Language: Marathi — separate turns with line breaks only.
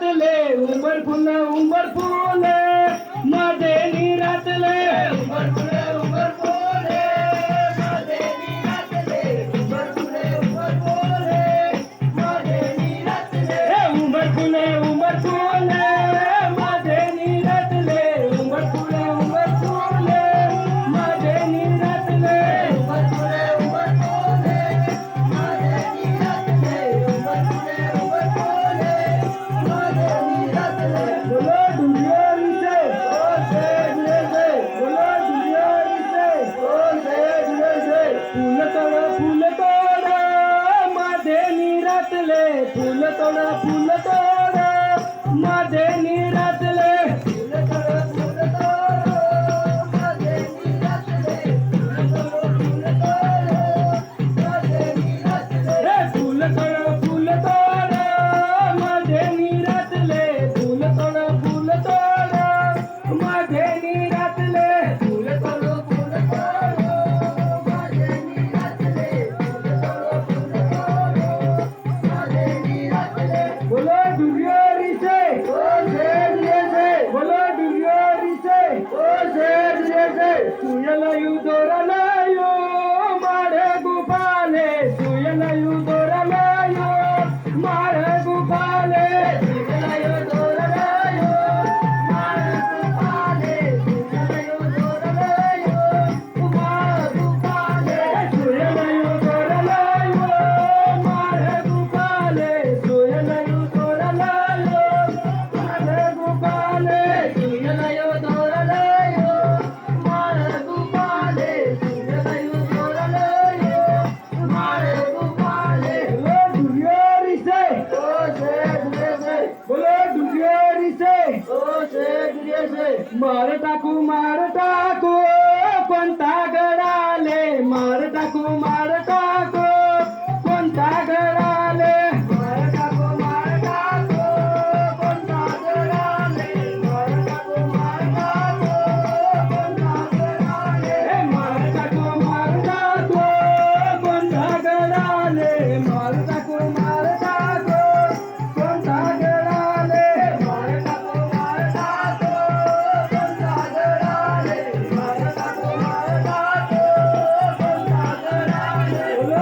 निरातले उंबर फुले माझे निरातले उंबर फुले माझे निरातले उंबर फुले माझे निरातले उंबर फुले माझे निरातले उंबर फुले माझे निरातले उंबर फुले माझे निरातले उंबर फुले माझे निरातले बोलो दुनियारी से ओ से बोलो दुनियारी से ओ से फूल तोड़ माझे निरातले फूल तोड़ माझे निरातले फूल तोड़ माझे निरातले फूल तोड़ माझे निरातले फूल तोड़ माझे निरातले फूल तोड़ माझे निरातले माझे निरातले बोलो दुनियारी से ओ से बोलो दुनियारी से ओ से सुयलायु दोरलायो मारे गुपाले सुयलायु दोरलायो मारे गुपाले सुयलायु दोरलायो मारे गुपाले सुयलायु दोरलायो मारे गुपाले सुयलायु दोरलायो मारे गुपाले सुयलायु दोरलायो मारे गुपाले सुयलायु दोरलायो मारे गुपाले सुयलायु दोरलायो मारे गुपाले बोलो दुनियारी से ओ से मार टाकू कोणता गडाले मार टाकू